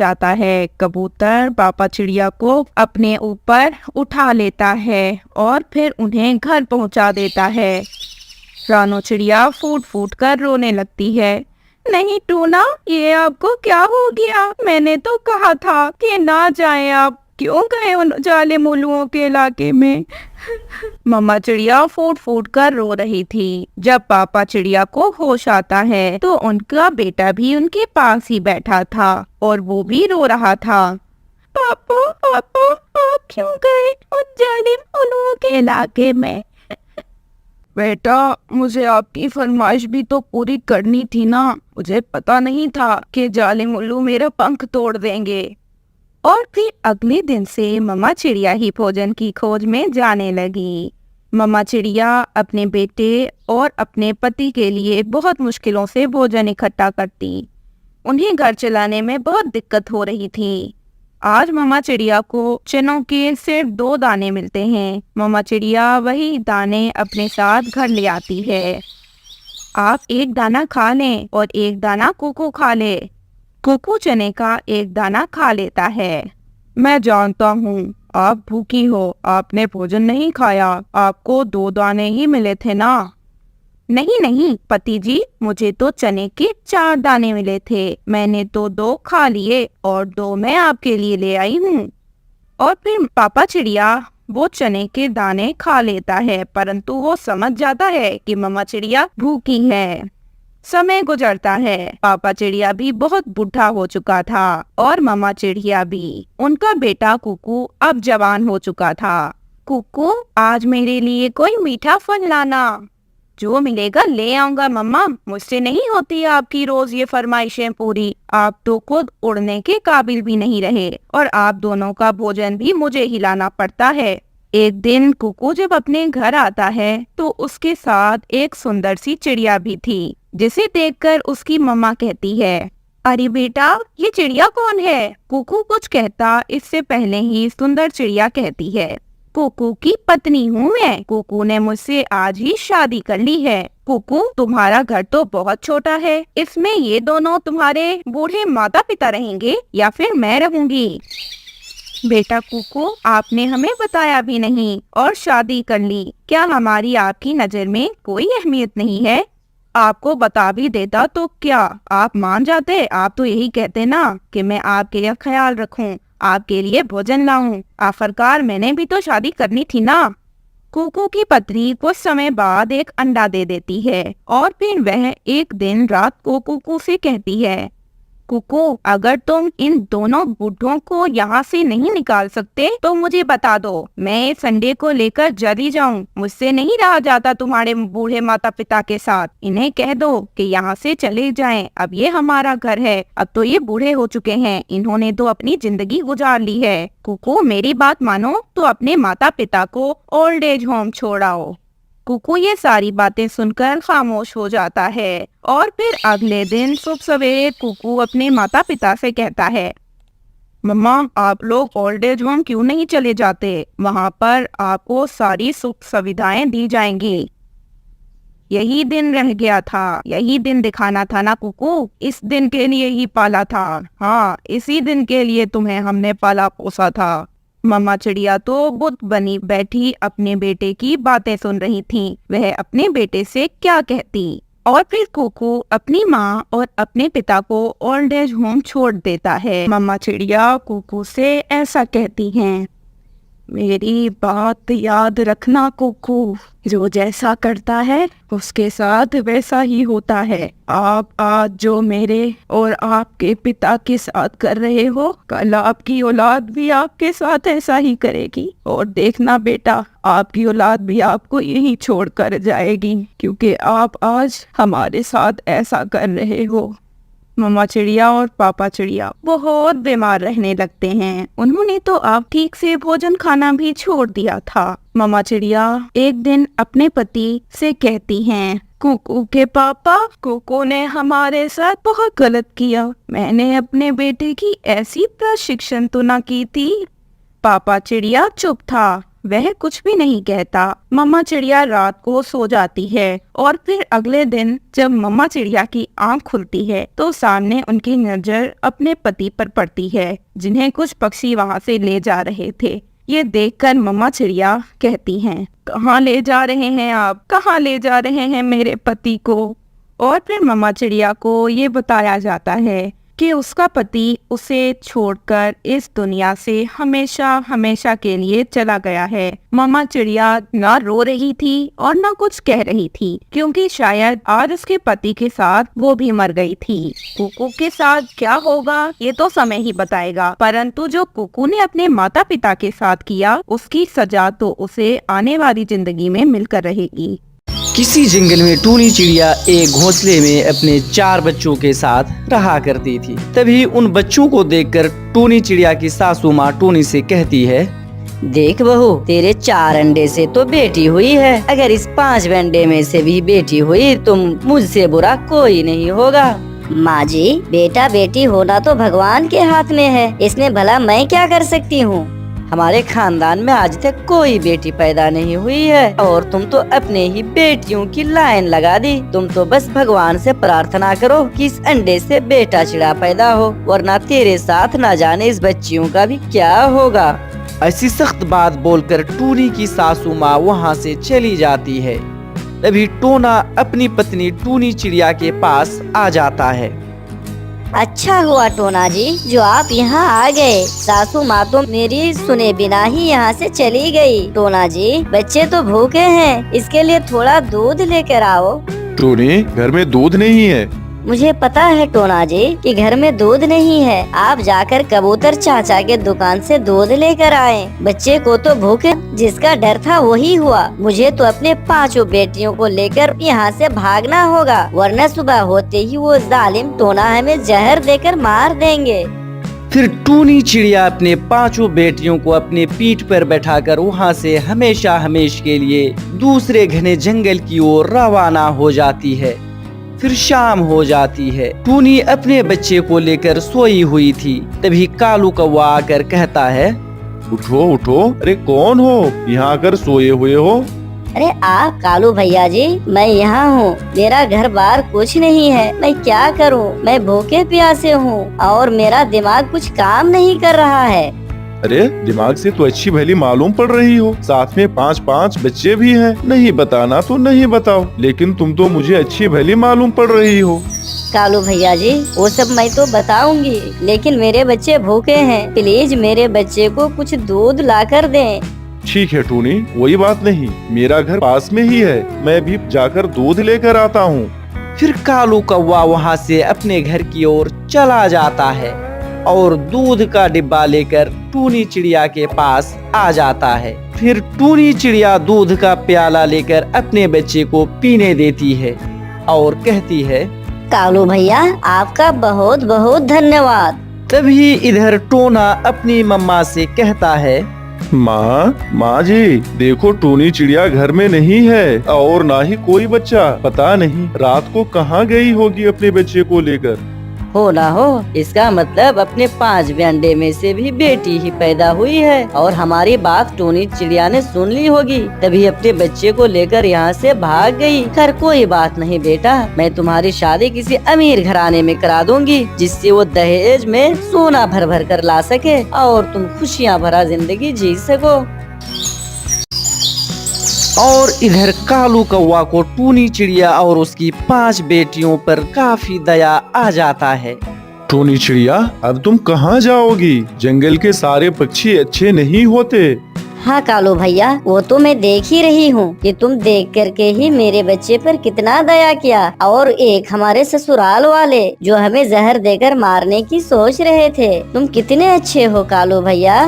जाता है। कबूतर पापा चिड़िया को अपने ऊपर उठा लेता है और फिर उन्हें घर पहुंचा देता है। रानो चिड़िया फूट फूट कर रोने लगती है। नहीं टूना, ये आपको क्या हो गया? मैंने तो कहा था कि ना जाएं, आप क्यों गए उन जाले मुलुओं के इलाके में? मम्मा चिड़िया फूट फूट कर रो रही थी। जब पापा चिड़िया को होश आता है तो उनका बेटा भी उनके पास ही बैठा था और वो भी रो रहा था। पापा पापा, आप क्यों गए उन जालिम मुलुओं के इलाके में? बेटा, मुझे आपकी फरमाइश भी तो पूरी करनी थी ना। मुझे पता नहीं था कि जालिम उल्लू मेरा पंख तोड़ देंगे। और फिर अगले दिन से मम्मा चिड़िया ही भोजन की खोज में जाने लगी। मम्मा चिड़िया अपने बेटे और अपने पति के लिए बहुत मुश्किलों से भोजन इकट्ठा करती। उन्हें घर चलाने में बहुत दिक्कत हो रही थी। आज मम्मा चिड़िया को चनों के सिर्फ 2 दाने मिलते हैं। मम्मा चिड़िया वही दाने अपने साथ घर ले आती है। आप एक दाना खा लें और एक दाना कुकू खा ले। कुकू चने का एक दाना खा लेता है। मैं जानता हूँ आप भूखी हो, आपने भोजन नहीं खाया, आपको 2 दाने ही मिले थे ना। नहीं नहीं पति जी, मुझे तो चने के 4 दाने मिले थे। मैंने तो 2 खा लिए और 2 मैं आपके लिए ले आई हूँ। और फिर पापा चिड़िया वो चने के दाने खा लेता है, परंतु वो समझ जाता है कि मम्मा चिड़िया भूखी है। समय गुजरता है। पापा चिड़िया भी बहुत बूढ़ा हो चुका था और मम्मा चिड़िया भी। उनका बेटा कुकू अब जवान हो चुका था। कुकू, आज मेरे लिए कोई मीठा फल लाना। जो मिलेगा ले आऊंगा मम्मा, मुझसे नहीं होती आपकी रोज ये फरमाइशें पूरी। आप तो खुद उड़ने के काबिल भी नहीं रहे और आप दोनों का भोजन भी मुझे ही लाना पड़ता है। एक दिन कुकू जब अपने घर आता है तो उसके साथ एक सुंदर सी चिड़िया भी थी, जिसे देखकर उसकी मम्मा कहती है, अरे बेटा, ये चिड़िया कौन है? कुकू कुछ कहता इससे पहले ही सुंदर चिड़िया कहती है, कुकू की पत्नी हूँ मैं। कुकू ने मुझसे आज ही शादी कर ली है। कुकू, तुम्हारा घर तो बहुत छोटा है, इसमें ये दोनों तुम्हारे बूढ़े माता पिता रहेंगे या फिर मैं रहूंगी? बेटा कुकू, आपने हमें बताया भी नहीं और शादी कर ली। क्या हमारी आपकी नजर में कोई अहमियत नहीं है? आपको बता भी देता तो क्या आप मान जाते? आप तो यही कहते ना कि मैं आपके लिए ख्याल रखूं, आपके लिए भोजन लाऊं। आखिरकार मैंने भी तो शादी करनी थी ना। कुकू की पत्नी कुछ समय बाद एक अंडा दे देती है और फिर वह एक दिन रात को कुकू से कहती है, कुकू, अगर तुम इन दोनों बूढ़ों को यहाँ से नहीं निकाल सकते तो मुझे बता दो, मैं इस अंडे को लेकर जल्दी जाऊँ। मुझसे नहीं रहा जाता तुम्हारे बूढ़े माता पिता के साथ। इन्हें कह दो कि यहाँ से चले जाएं। अब ये हमारा घर है। अब तो ये बूढ़े हो चुके हैं, इन्होंने तो अपनी जिंदगी गुजार ली है। कुकू, मेरी बात मानो तो अपने माता पिता को ओल्ड एज होम छोड़ाओ। कुकू ये सारी बातें सुनकर खामोश हो जाता है और फिर अगले दिन सुबह सवेरे कुकू अपने माता पिता से कहता है, मम्मा, आप लोग ओल्ड एज होम क्यों नहीं चले जाते? वहाँ पर आपको सारी सुख सुविधाएं दी जाएंगी। यही दिन रह गया था, यही दिन दिखाना था ना कुकू। इस दिन के लिए ही पाला था। हाँ, इसी दिन के लिए तुम्हें हमने पाला पोसा था। मम्मा चिड़िया तो बुत बनी बैठी अपने बेटे की बातें सुन रही थी। वह अपने बेटे से क्या कहती? और फिर कुकू अपनी माँ और अपने पिता को ओल्ड एज होम छोड़ देता है। मम्मा चिड़िया कुकू से ऐसा कहती हैं, मेरी बात याद रखना कुकू, जो जैसा करता है उसके साथ वैसा ही होता है। आप आज जो मेरे और आपके पिता के साथ कर रहे हो, कल आपकी औलाद भी आपके साथ ऐसा ही करेगी। और देखना बेटा, आपकी औलाद भी आपको यहीं छोड़ कर जाएगी, क्योंकि आप आज हमारे साथ ऐसा कर रहे हो। मम्मा चिड़िया और पापा चिड़िया बहुत बीमार रहने लगते हैं। उन्होंने तो अब ठीक से भोजन खाना भी छोड़ दिया था। मम्मा चिड़िया एक दिन अपने पति से कहती हैं, कुकू के पापा, कुकू ने हमारे साथ बहुत गलत किया। मैंने अपने बेटे की ऐसी प्रशिक्षण तो ना की थी। पापा चिड़िया चुप था वह कुछ भी नहीं कहता। मम्मा चिड़िया रात को सो जाती है और फिर अगले दिन जब मम्मा चिड़िया की आंख खुलती है तो सामने उनकी नजर अपने पति पर पड़ती है, जिन्हें कुछ पक्षी वहाँ से ले जा रहे थे। ये देखकर मम्मा चिड़िया कहती हैं, कहाँ ले जा रहे हैं आप? कहाँ ले जा रहे हैं मेरे पति को? और फिर मम्मा चिड़िया को ये बताया जाता है कि उसका पति उसे छोड़कर इस दुनिया से हमेशा हमेशा के लिए चला गया है। मम्मा चिड़िया ना रो रही थी और ना कुछ कह रही थी, क्योंकि शायद आज उसके पति के साथ वो भी मर गई थी। कुकू के साथ क्या होगा ये तो समय ही बताएगा, परंतु जो कुकू ने अपने माता पिता के साथ किया उसकी सजा तो उसे आने वाली जिंदगी में मिलकर रहेगी। किसी जंगल में टूनी चिड़िया एक घोंसले में अपने 4 बच्चों के साथ रहा करती थी। तभी उन बच्चों को देखकर टूनी चिड़िया की सासू माँ टूनी से कहती है, देख बहू, तेरे 4 अंडे से तो बेटी हुई है। अगर इस 5 अंडे में से भी बेटी हुई तो मुझसे बुरा कोई नहीं होगा। माँ जी, बेटा बेटी होना तो भगवान के हाथ में है, इसमें भला मैं क्या कर सकती हूँ। हमारे खानदान में आज तक कोई बेटी पैदा नहीं हुई है और तुम तो अपने ही बेटियों की लाइन लगा दी। तुम तो बस भगवान से प्रार्थना करो कि इस अंडे से बेटा चिड़ा पैदा हो, वरना तेरे साथ ना जाने इस बच्चियों का भी क्या होगा। ऐसी सख्त बात बोलकर टूनी की सासू माँ वहाँ से चली जाती है। तभी टोना अपनी पत्नी टूनी चिड़िया के पास आ जाता है। अच्छा हुआ टोना जी जो आप यहाँ आ गए। सासू माँ तो मेरी सुने बिना ही यहाँ से चली गई। टोना जी, बच्चे तो भूखे हैं, इसके लिए थोड़ा दूध लेकर आओ। टोनी, घर में दूध नहीं है। मुझे पता है टोना जी कि घर में दूध नहीं है। आप जाकर कबूतर चाचा के दुकान से दूध लेकर आए। बच्चे को तो भूखे जिसका डर था वही हुआ। मुझे तो अपने 5 बेटियों को लेकर यहाँ से भागना होगा, वरना सुबह होते ही वो जालिम टोना हमें जहर देकर मार देंगे। फिर टूनी चिड़िया अपने 5 बेटियों को अपने पीठ पर बैठाकर वहाँ से हमेशा हमेश के लिए दूसरे घने जंगल की ओर रवाना हो जाती है। फिर शाम हो जाती है। टूनी अपने बच्चे को लेकर सोई हुई थी। तभी कालू कौवा आकर कहता है, उठो उठो, अरे कौन हो, यहाँ आकर सोए हुए हो? अरे आप कालू भैया जी, मैं यहाँ हूँ। मेरा घर बार कुछ नहीं है, मैं क्या करूँ। मैं भूखे प्यासे हूँ और मेरा दिमाग कुछ काम नहीं कर रहा है। अरे दिमाग से तो अच्छी भली मालूम पड़ रही हो, साथ में 5 बच्चे भी हैं। नहीं बताना तो नहीं बताओ, लेकिन तुम तो मुझे अच्छी भली मालूम पड़ रही हो। कालू भैया जी, वो सब मैं तो बताऊंगी, लेकिन मेरे बच्चे भूखे हैं। प्लीज मेरे बच्चे को कुछ दूध ला कर दें। ठीक है टूनी, कोई बात नहीं, मेरा घर पास में ही है, मैं भी जाकर दूध लेकर आता हूँ। फिर कालू कौवा वहाँ से अपने घर की ओर चला जाता है और दूध का डिब्बा लेकर टूनी चिड़िया के पास आ जाता है। फिर टूनी चिड़िया दूध का प्याला लेकर अपने बच्चे को पीने देती है और कहती है, कालू भैया आपका बहुत बहुत धन्यवाद। तभी इधर टोना अपनी मम्मा से कहता है, माँ जी, देखो टूनी चिड़िया घर में नहीं है और ना ही कोई बच्चा। पता नहीं रात को कहाँ गई होगी अपने बच्चे को लेकर। हो ना हो, इसका मतलब अपने 5 अंडे में से भी बेटी ही पैदा हुई है और हमारी बात टूनी चिड़िया ने सुन ली होगी, तभी अपने बच्चे को लेकर यहाँ से भाग गई। खैर कोई बात नहीं बेटा, मैं तुम्हारी शादी किसी अमीर घराने में करा दूंगी, जिससे वो दहेज में सोना भर भर कर ला सके और तुम खुशियाँ भरा जिंदगी जी सको। और इधर कालू कौवा को टूनी चिड़िया और उसकी 5 बेटियों पर काफी दया आ जाता है। टूनी चिड़िया, अब तुम कहाँ जाओगी? जंगल के सारे पक्षी अच्छे नहीं होते। हाँ कालू भैया, वो तो मैं देख ही रही हूँ कि तुम देख करके ही मेरे बच्चे पर कितना दया किया। और एक हमारे ससुराल वाले जो हमें जहर देकर मारने की सोच रहे थे। तुम कितने अच्छे हो कालू भैया।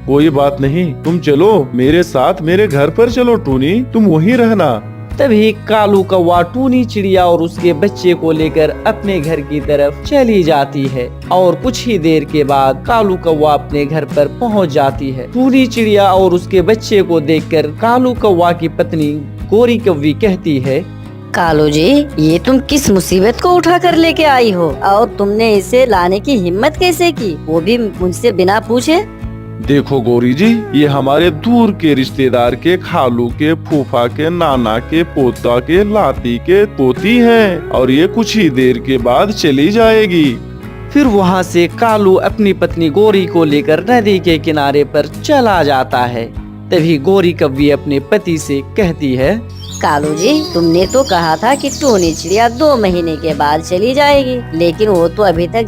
कोई बात नहीं, तुम चलो मेरे साथ, मेरे घर पर चलो टूनी, तुम वहीं रहना। तभी कालू कौवा टूनी चिड़िया और उसके बच्चे को लेकर अपने घर की तरफ चली जाती है और कुछ ही देर के बाद कालू कौवा अपने घर पर पहुंच जाती है। टूनी चिड़िया और उसके बच्चे को देखकर कालू कौवा की पत्नी गोरी कौवी कहती है, कालू जी, ये तुम किस मुसीबत को उठा कर लेके आई हो और तुमने इसे लाने की हिम्मत कैसे की, वो भी मुझसे बिना पूछे? देखो गौरी जी, ये हमारे दूर के रिश्तेदार के खालू के, फूफा के, नाना के, पोता के, लाती के पोती हैं और ये कुछ ही देर के बाद चली जाएगी। फिर वहाँ से कालू अपनी पत्नी गौरी को लेकर नदी के किनारे पर चला जाता है। तभी गौरी कव्वी अपने पति से कहती है, कालू जी, तुमने तो कहा था कि टूनी चिड़िया 2 महीने के बाद चली जाएगी, लेकिन वो तो अभी तक